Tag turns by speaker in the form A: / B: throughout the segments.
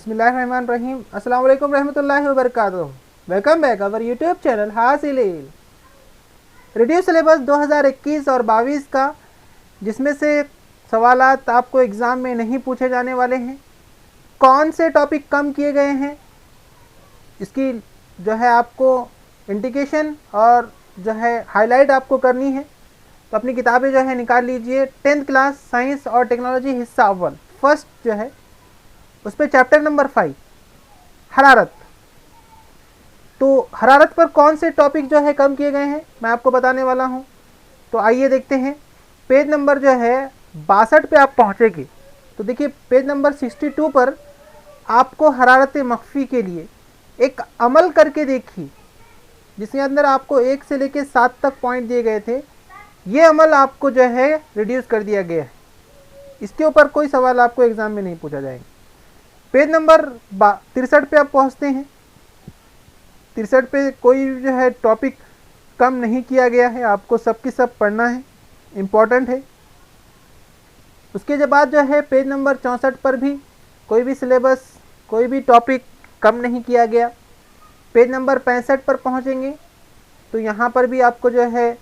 A: बिस्मिल्लाहिर्रहमानिर्रहीम। अस्सलाम वालेकुम रहमतुल्लाहि व बरकातुहू। Welcome back our YouTube channel हासिल रिड्यूस सिलेबस 2021 और 22 का, जिसमें से सवालात आपको एग्ज़ाम में नहीं पूछे जाने वाले हैं। कौन से टॉपिक कम किए गए हैं इसकी जो है आपको इंडिकेशन और जो है हाईलाइट आपको करनी है। तो अपनी किताबें जो है निकाल लीजिए। 10th क्लास साइंस और टेक्नोलॉजी हिस्सा अव्वल फर्स्ट जो है उस पर चैप्टर नंबर 5 हरारत। तो हरारत पर कौन से टॉपिक जो है कम किए गए हैं मैं आपको बताने वाला हूं। तो आइए देखते हैं। पेज नंबर जो है 62 पे आप पहुंचेंगे तो देखिए पेज नंबर 62 पर आपको हरारत मख्फी के लिए एक अमल करके देखिए, जिसके अंदर आपको 1 से लेकर 7 तक पॉइंट दिए गए थे। ये अमल आपको जो है रिड्यूस कर दिया गया है। इसके ऊपर कोई सवाल आपको एग्जाम में नहीं पूछा जाएगा। पेज नंबर 63 पे आप पहुंचते हैं। 63 पे कोई जो है टॉपिक कम नहीं किया गया है, आपको सब की सब पढ़ना है, इम्पॉर्टेंट है। उसके बाद जो है पेज नंबर 64 पर भी कोई भी सिलेबस कोई भी टॉपिक कम नहीं किया गया। पेज नंबर 65 पर पहुंचेंगे तो यहाँ पर भी आपको जो है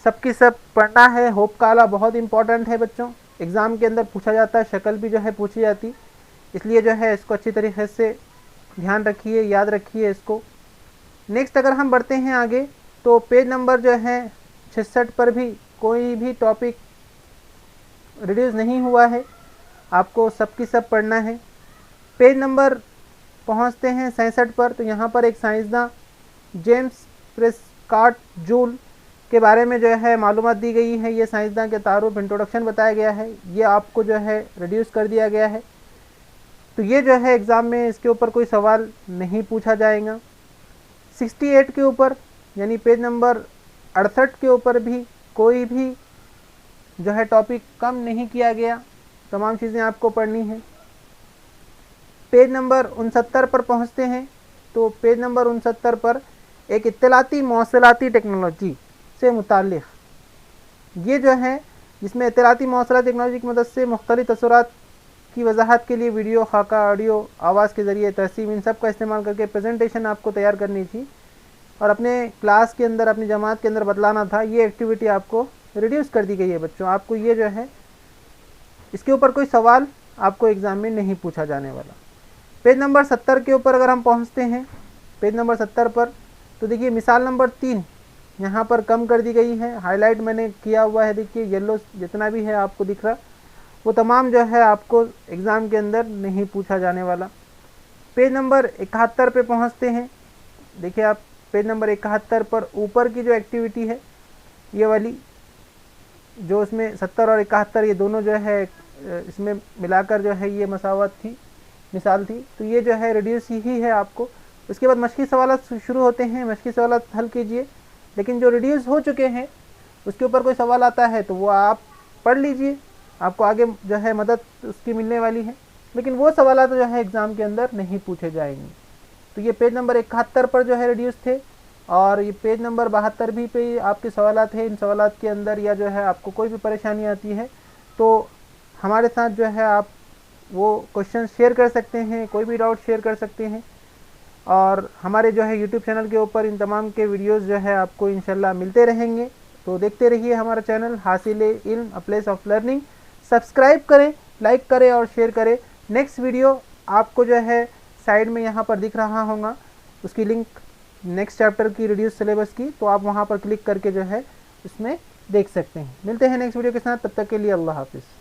A: सब की सब पढ़ना है। होप काला बहुत इंपॉर्टेंट है बच्चों, एग्ज़ाम के अंदर पूछा जाता है, शक्ल भी जो है पूछी जाती, इसलिए जो है इसको अच्छी तरीके से ध्यान रखिए, याद रखिए इसको। नेक्स्ट अगर हम बढ़ते हैं आगे तो पेज नंबर जो है 66 पर भी कोई भी टॉपिक रिड्यूस नहीं हुआ है, आपको सब की सब पढ़ना है। पेज नंबर पहुंचते हैं 67 पर तो यहाँ पर एक साइंसदान जेम्स प्रेस्कॉट जूल के बारे में जो है मालूमात दी गई है। ये साइंसदान के तारुफ इंट्रोडक्शन बताया गया है, ये आपको जो है रिड्यूस कर दिया गया है। तो ये जो है एग्ज़ाम में इसके ऊपर कोई सवाल नहीं पूछा जाएगा। 68 के ऊपर यानी पेज नंबर 68 के ऊपर भी कोई भी जो है टॉपिक कम नहीं किया गया, तमाम चीज़ें आपको पढ़नी है। पेज नंबर 69 पर पहुंचते हैं तो पेज नंबर 69 पर एक इत्तलाती मौसलाती टेक्नोलॉजी से मुताल्लिक़ ये जो है, जिसमें इत्तलाती मौसलाती टेक्नोलॉजी की मदद से मुख्तलिफ़ तसव्वुरात की वजाहत के लिए वीडियो, खाका, ऑडियो, आवाज़ के ज़रिए तरसीम, इन सब का इस्तेमाल करके प्रेजेंटेशन आपको तैयार करनी थी और अपने क्लास के अंदर, अपनी जमात के अंदर बतलाना था। ये एक्टिविटी आपको रिड्यूस कर दी गई है बच्चों। आपको ये जो है इसके ऊपर कोई सवाल आपको एग्ज़ाम में नहीं पूछा जाने वाला। पेज नंबर 70 के ऊपर अगर हम पहुँचते हैं, पेज नंबर 70 पर तो देखिए मिसाल नंबर 3 यहाँ पर कम कर दी गई है। हाईलाइट मैंने किया हुआ है, देखिए येलो जितना भी है आपको दिख रहा, वो तमाम जो है आपको एग्ज़ाम के अंदर नहीं पूछा जाने वाला। पेज नंबर 71 पे पहुंचते हैं। देखिए आप पेज नंबर 71 पर ऊपर की जो एक्टिविटी है ये वाली, जो इसमें 70 और 71 ये दोनों जो है इसमें मिलाकर जो है ये मसावत थी, मिसाल थी। तो ये जो है रिड्यूस ही है आपको। उसके बाद मशक़ी सवालात शुरू होते हैं, मशक़ी सवालात हल कीजिए। लेकिन जो रिड्यूस हो चुके हैं उसके ऊपर कोई सवाल आता है तो वो आप पढ़ लीजिए, आपको आगे जो है मदद उसकी मिलने वाली है। लेकिन वो सवाल तो जो है एग्ज़ाम के अंदर नहीं पूछे जाएंगे। तो ये पेज नंबर 71 पर जो है रिड्यूस थे और ये पेज नंबर 72 भी पे आपके सवालात हैं। इन सवालात के अंदर या जो है आपको कोई भी परेशानी आती है तो हमारे साथ जो है आप वो क्वेश्चन शेयर कर सकते हैं, कोई भी डाउट शेयर कर सकते हैं। और हमारे जो है यूट्यूब चैनल के ऊपर इन तमाम के वीडियोस जो है आपको इंशाल्लाह मिलते रहेंगे। तो देखते रहिए हमारा चैनल हासिल इल्म a place of learning. Subscribe करें, लाइक करें और शेयर करें। नेक्स्ट वीडियो आपको जो है साइड में यहाँ पर दिख रहा होगा, उसकी लिंक नेक्स्ट चैप्टर की रिड्यूस सिलेबस की, तो आप वहाँ पर क्लिक करके जो है उसमें देख सकते हैं। मिलते हैं नेक्स्ट वीडियो के साथ, तब तक के लिए अल्लाह हाफिज़।